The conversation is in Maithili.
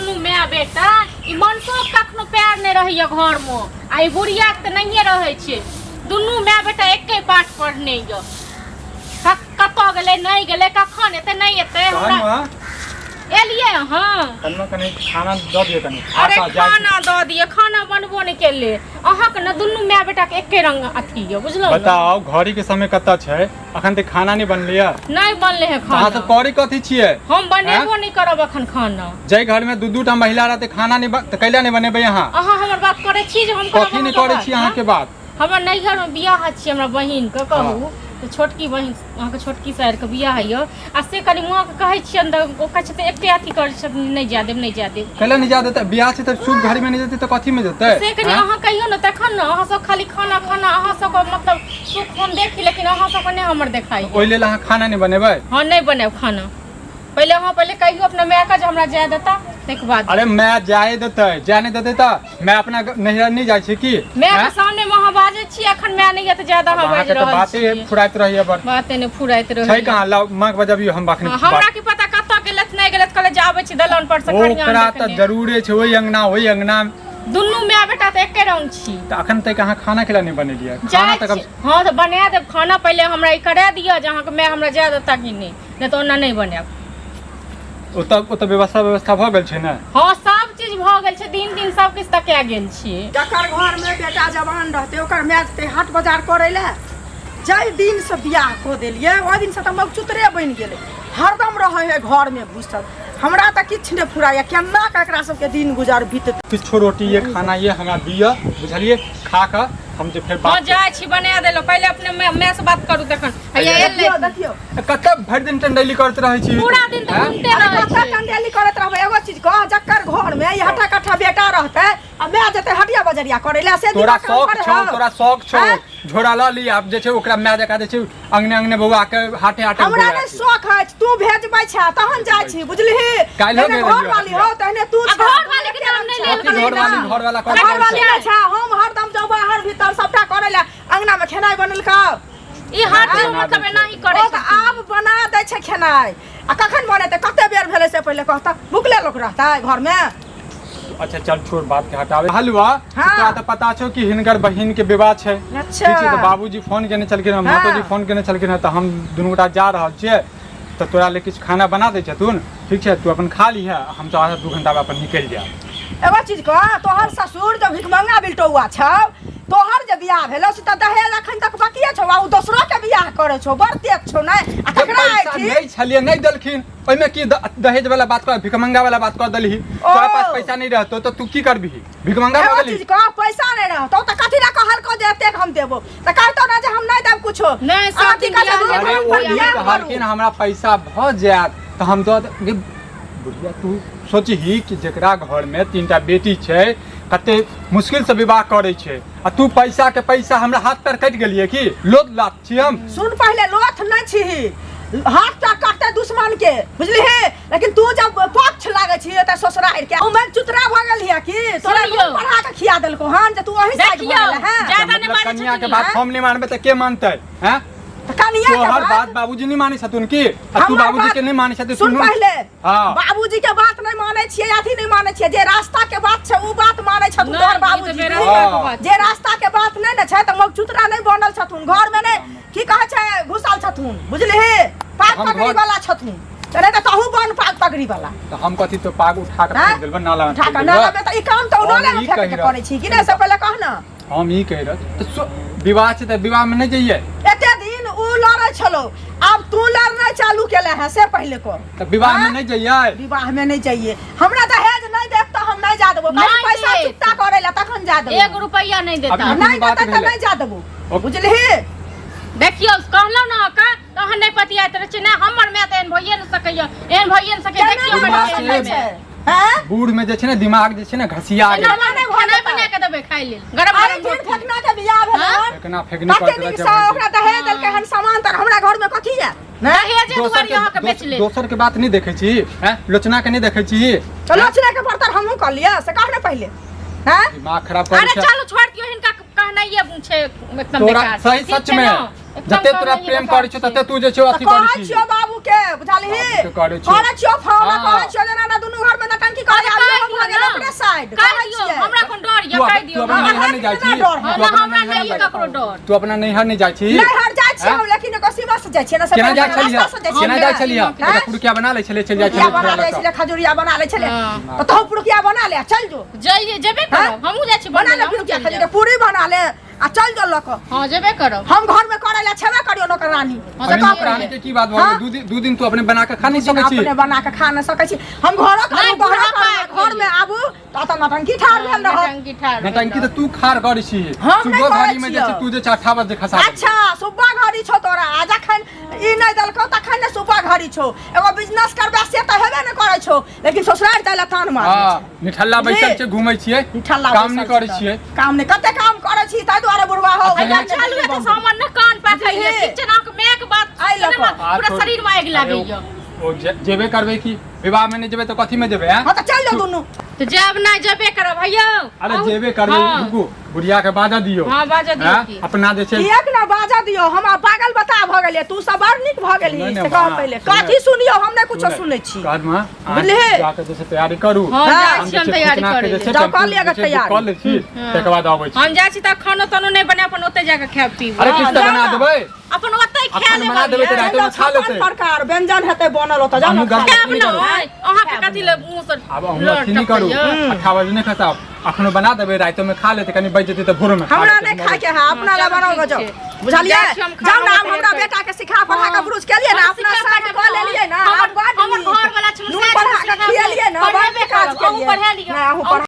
दुनू माय बेटा ई मनसो कखनो पैर नहीं रहिए घर में आ ई बुढ़िया के नहीं रहे छे दुनू माय बेटा एके पाठ पढ़ने य कतो गेले नहीं गेले कखन एते नहीं एते हमरा एलिए हां कन्नो कने खाना द दिए कने अरे खाना द दिए खाना बनबो नहीं केले अहाँ के न दुनू माय बेटा के एके रंग अथी य बुझलो बताओ घड़ी के समय कत्ता छै अखन तक खाना नहीं बनलिया नहीं बनले है खाना अहाँ सब कौड़ी कथी छिए हम बनेबो नहीं करब अखन खाना जय घर में दू टा महिला रहते खाना नहीं त कैला नहीं बनेबे यहां अहाँ हमर बात करे छी जे हम कथी नहीं करे छी अहाँ के बात हमर नैहर में बियाह छी हमरा बहिन के कहू तो छोटकी बहिन अहाँ के छोटकी साइर के बियाह है आ से कनी मुआ के कहै छी अंदर ओ कहै छै एके अथी कर सब नहीं जा देब नहीं जा देब कैला नहीं जा देते बियाह छै त शुभ घड़ी में नहीं जेते त कथी में जेते से कनी अहाँ कहियो न तखन न अहाँ सब खाली खाना खाना अहाँ सब को मतलब सुख हम देखी लेकिन अहाँ सब ने हमर देखाई ओइ लेल अहाँ खाना नहीं बनेबै हां नहीं बनाब खाना पहले अहाँ पहले कहियो अपना माय का जे हमरा जाय देता तक बाद अरे मैं जाए देते जा नहीं देते त मैं अपना नैहर नहीं जाय छी की मैं के सामने महा बाजे छी अखन मैं नहीं त ज्यादा हम बाज रहल छी बातें फुराइत रहिए बड़ बातें ने फुराइत रहिए छै कहां लाउ मां के बजबियो हम बाखनी हमरा की पता कत्ता गेलत नहीं गेलत कले जाबे छी दलान पर से कनिया ओकरा त जरूरे छै ओई अंगना दुन्नू माय बेटा त एके रंग छी त अखन तक अहाँ खाना खिला नहीं बनेलिए खाना तक हां त बना देब खाना पहले हमरा ई करे दिया जे अहाँ के मैं हमरा जाय देता कि नहीं त ओना नहीं बनाब ओत व्यवस्था भ गेल छै ना हां सब चीज भ गेल छै दिन सब किछ तक आ गेल छी जकर घर में बेटा जवान रहते ओकर मैच ते हाट बाजार करे ले जय दिन से बियाह को देलिए ओ दिन से त मग चुतरे बन गेले हरदम रहे है घर में घुसल हमरा त किछ ने फुराया केना एकरा सब के दिन गुजार बीतत किछु रोटी ये खाना ये हमरा दिया बुझलिए खा के हम जे फिर बात जाय छी बना देलो पहले अपने मैं से बात करू तखन देखियो कत्ते भर दिन टंडेली करत रहै छी पूरा दिन त घूमते रहै छी टंडेली करत रहबे एगो चीज कह जकर घर में ये हटा कट्ठा बेटा रहते आ मैं जते हटिया बजरिया करे ले से तोरा शौक छौ झोरा ल ली अब जे छै ओकरा मैं जका दे छै अंगने बौआ के हाटे हमरा नै शौक है तू भेजबै छ तहन जाय छी बुझलिही काल्हि हो गेल घर वाली हो तहने तू घर वाली के नाम नहीं लेल घर वाला घर वाली ना छ हम हरदम जाऊ बाहर भीतर सबटा करे ले अंगना में खेनाई बनल का ई हाट मतलब नहीं करे त आब बना दै छै खेनाई आ कखन बनेते कते बेर भेले से पहले कहता भूखले लोग रहता है घर में अच्छा चल छोड़ बात के हटावे हलवा तोरा त पता छौ कि हिनकर बहिन के विवाह छै अच्छा ठीक छै त बाबूजी फोन केने चलकिन माताजी फोन केने चलकिन त हम दुनू गोटा जा रहल छियै त तोरा ले किछ खाना बना दे छथुन ठीक छै तू अपन खा लीहे हम तो 2 घंटा में अपन निकल जाब एगो चीज कह तोहर ससुर जो भिखमंगा बिलटौआ छौ तोहर जे बियाह भेलो से त दहेज अखन तक बाकी छौ आ दोसरो के बियाह करे छौ बड़ तेज छौ नै आ तकरा नहीं छलिए नहीं देलखिन ओइ में की दहेज वाला बात कर भिखमंगा वाला बात कर दलही तोरा पास पैसा नहीं रहतो त तू की करबी भिखमंगा हो गेली चीज कह पैसा नहीं रहतो त कथि ला कहल को देते हम देबो त कहतो ना जे हम नहीं देब कुछो नहीं सब दिन अरे ओही कहलखिन हमरा पैसा भ जात त हम तो बुढ़िया तू सोचही कि जेकरा घर में 3टा बेटी छै कते मुश्किल से विवाह करे छै आ तू पैसा के पैसा हमरा हाथ पर कट गेलिए की लोद लात छी हम सुन पहले लोथ नहीं छी हाथ टा काटते दुश्मन के बुझली है लेकिन तू जब पक्ष लागे छी त ससुराल के हम चुतरा भ गेल हिया की तोरा पढ़ा के खिया देलको हन जे तू वही साइड बोले है ज्यादा नहीं माने कन्या के बात हम नहीं मानबे त के मानतै हैं कनिया के हर बात बाबूजी नहीं माने छथुन की तू बाबूजी के नहीं माने छथुन सुन पहले हां बाबूजी के बात नहीं माने छियै अथी नहीं माने छियै जे रास्ता के बात छै उ बात माने छथुन तोहर बाबूजी जे रास्ता के बात नहीं न छै त मग चुतरा नहीं बनल छथुन घर में नहीं की कहै छै घुसल छथुन बुझली पाग पगड़ी वाला छथुन चले त कहू बन पाग पगड़ी वाला त हम कथि तो पाग उठा के फेंक देलबन नाला में उठा के नाला में त ई काम त नाला में फेंक के करे छी कि नहीं से पहले कह ना हम ई कह रह त विवाह छै त विवाह में नहीं जाइए एते दिन उ लड़ै छलो अब तू लड़ना चालू केले है से पहले को त विवाह में नहीं जाइए विवाह में नहीं चाहिए हमरा दहेज नहीं देब त हम नहीं जा देबो पैसा चुकता करे ला तखन जा देबो 1 रुपया नहीं देता नहीं देता त नहीं जा देबो बुझली देखियो कहलो ना का तहन नहीं पतिया त छै ना हमर में त एन भइए न सकैया एन भइए न सकै देखियो बेटा हैं बूढ़ में जे छै ना दिमाग जे छै ना घसिया गेल खाना बना के देबे खाइ ले गरम गरम रोटी फेंकना के बियाह भेल फेंकना फेंकनी करते दिन से ओकरा दहेज देल के हन सामान त हमरा घर में कथि है दहेज दुआर यहां के बेच ले दोसर के बात नहीं देखे छी हैं लोचना के नहीं देखे छी तो लोचना के बर्तन हमहु कर लिया से कहने पहले हैं दिमाग खराब कर अरे चलो छोड़ दियो हिनका कहना ये छै एकदम तोरा बेकार सही सच में जते तोरा प्रेम करै छ तते तू जे छै अथी करै छी कहै छियो बाबू के बुझाली करे छियो फोन करे छियो जना ना दुनु घर में नटंकी करे तू अपना नैहर नहीं जाइ छी हमरा तू अपना हमरा नैहर नहीं ककरो डर तू अपना नैहर नहीं जाइ छी नैहर जाइ छी हम, लेकिन एगो सीमा से जाइ छी ना, केना जाइ छलिया रास्ता से जाइ छी केना जाइ छलिया हैं? पुरुकिया बना ले छले चल जाइ पुरुकिया बना ले छले छले, खजूरिया बना ले छले, हाँ। तो तू पुरुकिया बना ले, चल जो जाइए जेबे करब हमहू जाइ छी बना ले पुरुकिया, खजूरिया पूरी बना ले आ चल जो लक। हां जेबे करब हम घर में करे ला छेबे करियो नौकर रानी हाँ, से तो का ठीक प्राणी करे के की बात हाँ? भऽ दू दिन तू अपने बना के खा नहीं सकै छी अपने बना के खा न सकै छी हम घरो नहीं, करू बहरा बुढ़ापा करू, घर में आबू त नटंकी ठाड़ भेल रह। टंकी ठाड़ नटंकी तो तू खार करै छी हम नहीं सुबह करै घड़ी में जे छियै। छै तू जे 8 बजे खसा अच्छा सुबह घड़ी छो तोरा, आज अखन ई नहीं दलको तखन ने सुबह घड़ी छो, एगो बिजनेस करबे से त हेबे न करै छो, लेकिन ससुराल जाय ला तान मार हां निठल्ला बैठल छै घुमै छियै काम नहीं करै छियै काम नहीं कते काम करै छी ताहि दुआरे बुढ़वा हो भैया चालू है तो सामान न कान पाथै है बुझलियै? किचन के मैक बात आइ लऽ कऽ। पूरा शरीर में आग लागैय ओ जेबे करबै की विवाह में नहीं जेबे तो कथी में जेबे हैं हां त चल जाओ दुनु तो जब नहीं जेबे करब भैया अरे जेबे करबै हाँ। रुकू बुढ़िया के बाजा दियो हां बाजा दियो हैं? की अपना जे छै एक ना बाजा दियो, हम पागल बता भ गेलिए, तू सब बड़ निक भ गेली नहीं, से नहीं, कह माँ, पहले सुने। कथी सुनियो हम नहीं कुछ सुनै छी कहत मां बुझलियै? जाके जैसे तैयारी करू हां हाँ, जाइ हम छी जे हम छै तैयारी फुकना के करै जे छै छी जाओ, कर लिअ अगर जे छै तैयारी। कर लै छी तकर बाद आबै छी हम जाइ छी त खाना तानो नहीं बने अपन ओते जाके खाब पीब अरे किछ जाओ बना ना। देबै अपन ओते खा अपन लेब बना देबै तऽ रातिमे खा लेतै प्रकार व्यंजन हेतै बनल ओतऽ जाउ हमहूँ ना खा घर- खाब लेब। न अहाँ के कथि ले मुंह से अब हम अथी नहीं करू 8 बजे नहीं खसाब अखनो बना देबै रातियो में खा लेते कनी बच जेतै त भोर में खा हमरा लेतै। नहीं खाए के है, अपना ला चलो बनाओ ठीक जाओ छै। बुझलिए जाइ छी हम खाना जाओ ना हम तैयार हमरा करै। बेटा के सिखा पढ़ा के हाँ। पुरुष केलिए ना, हम अपना सिखा साथ पढ़ा कऽ लेलिए ना, हमर- हम बड़ हमर नीक। घर वाला छै, नून पढ़ा के खिएलिए ना, बड़ पढ़ेबे काज करब, अहूँ केलिए पढ़ा लिअ। ना, अहूँ अहूँ पढ़ा